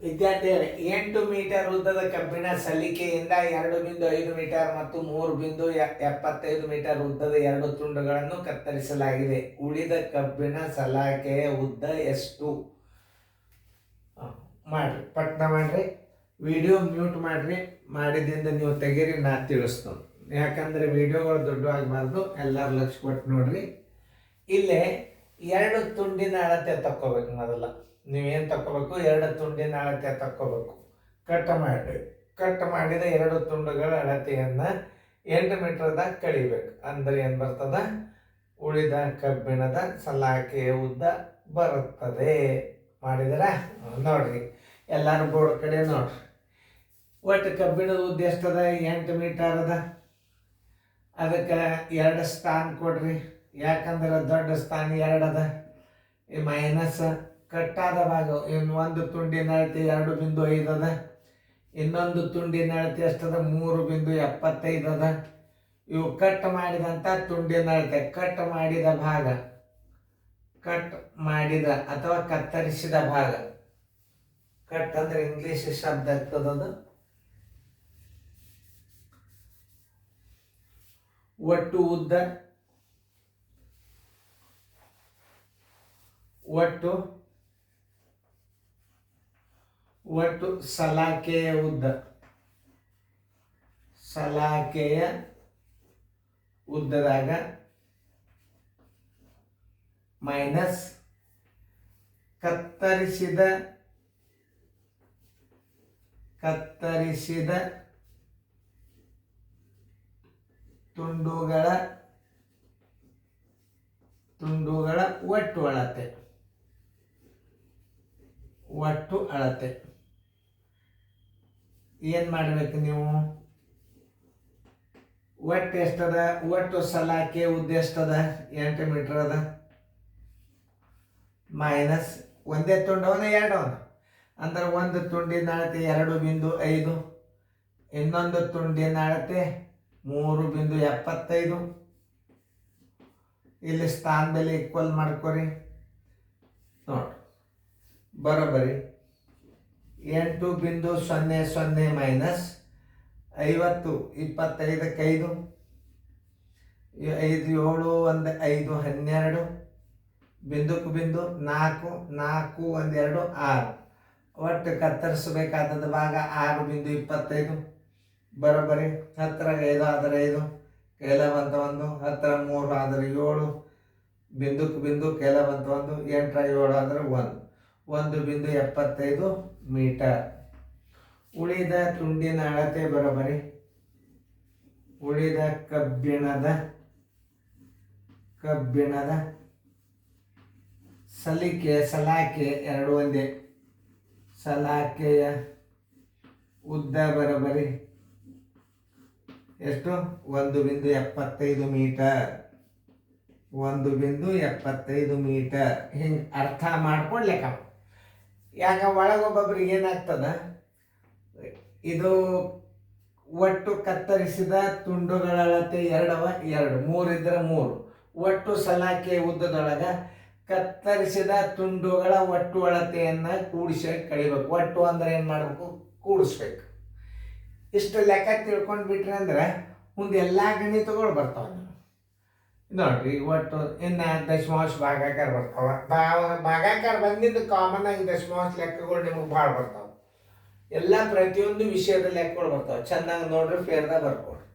ವಿದ್ಯಾರ್ಥಿಗಳೇ, 8 ಮೀಟರ್ ಉದ್ದದ ಕಬ್ಬಿಣ ಸಲಿಕೆಯಿಂದ 2.5 ಮೀಟರ್ ಮತ್ತು 3.75 ಮೀಟರ್ ಉದ್ದದ 2 ತುಂಡುಗಳನ್ನು ಕತ್ತರಿಸಲಾಗಿದೆ. ಉಳಿದ ಕಬ್ಬಿಣ ಸಲಾಕೆಯ ಉದ್ದ ಎಷ್ಟು? ಮಾಡ್ರಿ, ಪಟ್ನ ಮಾಡ್ರಿ. ವಿಡಿಯೋ ಮ್ಯೂಟ್ ಮಾಡ್ರಿ. ಮಾಡಿದಿಂದ ನೀವು ತೆಗೀರಿ, ನಾ ತಿಳಿಸ್ತೇನೆ. ಯಾಕಂದ್ರೆ ವಿಡಿಯೋಗಳು ದೊಡ್ಡ ಆಗಬಾರ್ದು. ಎಲ್ಲರೂ ಲಕ್ಷ ಕೊಟ್ಟು ನೋಡ್ರಿ. ಇಲ್ಲೇ 2 ತುಂಡಿನ ಅಳತೆ ತಕ್ಕೋಬೇಕು. ಮೊದಲ ನೀವೇನು ತಕ್ಕೋಬೇಕು? 2 ತುಂಡಿನ ಅಳತೆ ತಕ್ಕೋಬೇಕು. ಕಟ್ ಮಾಡಿದ 2 ತುಂಡುಗಳ ಅಳತೆಯನ್ನು 8 ಮೀಟರ್ದಾಗ ಕಡಿಬೇಕು. ಅಂದ್ರೆ ಏನು ಬರ್ತದ? ಉಳಿದ ಕಬ್ಬಿಣದ ಸಲಾಕೆಯ ಉದ್ದ ಬರುತ್ತದೆ. ಮಾಡಿದರ ನೋಡ್ರಿ, ಎಲ್ಲರೂ ಬೋರ್ಡ್ ಕಡೆ ನೋಡ್ರಿ. ಒಟ್ಟು ಕಬ್ಬಿಣದ ಉದ್ದ ಎಷ್ಟದ? 8 ಮೀಟರ್ ಅದ. ಅದಕ್ಕೆ 2 ಸ್ಥಾನ ಕೊಡ್ರಿ. ಯಾಕಂದ್ರೆ ದೊಡ್ಡ ಸ್ಥಾನ 2 ಅದ. ಈ ಮೈನಸ್ ಕಟ್ಟಾದ ಭಾಗ ಒಂದು ತುಂಡಿನ ಅಳತೆ 2.5 ಅದ. ಇನ್ನೊಂದು ತುಂಡಿನ ಅಳತೆ ಎಷ್ಟದ? 3.75 ಅದ. ಇವು ಕಟ್ ಮಾಡಿದಂಥ ತುಂಡಿನ ಅಳತೆ, ಕಟ್ ಮಾಡಿದ ಭಾಗ, ಕಟ್ ಮಾಡಿದ ಅಥವಾ ಕತ್ತರಿಸಿದ ಭಾಗ. ಕಟ್ ಅಂದ್ರೆ ಇಂಗ್ಲಿಷ್ ಶಬ್ದ ಆಗ್ತದದು. ಒಟ್ಟು ಉದ್ದ, ಒಟ್ಟು ಸಲಾಕೆಯ ಉದ್ದ, ಸಲಾಕೆಯ ಉದ್ದದಾಗ ಮೈನಸ್ ಕತ್ತರಿಸಿದ ತುಂಡುಗಳ ಒಟ್ಟು ಅಳತೆ. ಏನ್ ಮಾಡ್ಬೇಕು ನೀವು? ಒಟ್ಟು ಎಷ್ಟದ? ಒಟ್ಟು ಸಲಾಕೆ ಉದ್ದ ಎಷ್ಟದ? 8 ಮೀಟರ್ ಅದ. ಮೈನಸ್ ಒಂದೇ ತುಂಡವನ 2 ಅವನ ಅಂದ್ರೆ ಒಂದು ತುಂಡಿನ ಅಳತೆ 2.5, ಇನ್ನೊಂದು ತುಂಡಿನ ಅಳತೆ 3.75. ಇಲ್ಲಿ ಸ್ಥಾನದಲ್ಲಿ ಈಕ್ವಲ್ ಮಾಡ್ಕೊರಿ. ನೋಡ್ರಿ, ಬರೋಬ್ಬರಿ 8.00 ಮೈನಸ್ 50, 25ಕ್ಕೆ 5, 5 7 1 5 12, ಬಿಂದುಕ್ಕೆ ಬಿಂದು 4, 4 1 2 6. ಒಟ್ಟು ಕತ್ತರಿಸಬೇಕಾದ ಭಾಗ 6.25. ಬರೋಬ್ಬರಿ 10 5 ಆದರೆ 5, ಕೈಲ ಬಂತ 1, 10 3 ಆದರೆ 7, ಬಿಂದುಕ್ಕೆ ಬಿಂದು ಕೈಲ ಬಂತ 1, 8 7 ಆದರೆ 1.75 ಮೀಟರ್. ಉಳಿದ ತುಂಡಿನ ಅಳತೆ ಬರೋಬ್ಬರಿ ಉಳಿದ ಕಬ್ಬಿಣದ ಸಲಾಕೆ 2 ಒಂದೇ. ಸಲಾಕೆಯ ಉದ್ದ ಬರೋಬ್ಬರಿ ಎಷ್ಟು? 1.75 ಮೀಟರ್. 1.75 ಮೀಟರ್. ಹಿಂಗೆ ಅರ್ಥ ಮಾಡ್ಕೊಡ್ಲಿಕ್ಕ. ಯಾಕ ಒಳಗೊಬ್ಬೊಬ್ರಿಗೆ ಏನಾಗ್ತದ? ಇದು ಒಟ್ಟು ಕತ್ತರಿಸಿದ ತುಂಡುಗಳ ಅಳತೆ 2 3 ಇದ್ರೆ 3. ಒಟ್ಟು ಸಲಾಕೆ ಉದ್ದದೊಳಗ ಕತ್ತರಿಸಿದ ತುಂಡುಗಳ ಒಟ್ಟು ಅಳತೆಯನ್ನ ಕೂಡಿಸಿ ಕಳಿಬೇಕು. ಒಟ್ಟು ಅಂದ್ರೆ ಏನ್ ಮಾಡ್ಬೇಕು? ಕೂಡಿಸ್ಬೇಕು. ಇಷ್ಟು ಲೆಕ್ಕ ತಿಳ್ಕೊಂಡು ಬಿಟ್ರಿ ಅಂದ್ರೆ ಮುಂದೆ ಎಲ್ಲಾ ಗಣಿತಗಳು ಬರ್ತಾವ. ನೋಡ್ರಿ, ಒಟ್ಟು ಇನ್ನ ದಶಮಾಂಶ ಭಾಗಾಕಾರ ಬರ್ತಾವ. ಭಾಗಾಕಾರ ಬಂದಿದ್ದು ಕಾಮನ್ ಆಗಿ ದಶಮಾಂಶ ಲೆಕ್ಕಗಳು ನಿಮಗೆ ಭಾಳ ಬರ್ತಾವ. ಎಲ್ಲ ಪ್ರತಿಯೊಂದು ವಿಷಯದ ಲೆಕ್ಕಗಳು ಬರ್ತಾವ. ಚೆನ್ನಾಗಿ ನೋಡ್ರಿ, ಫೇರ್ದಾಗ ಬರ್ಕೊಡ್ರಿ.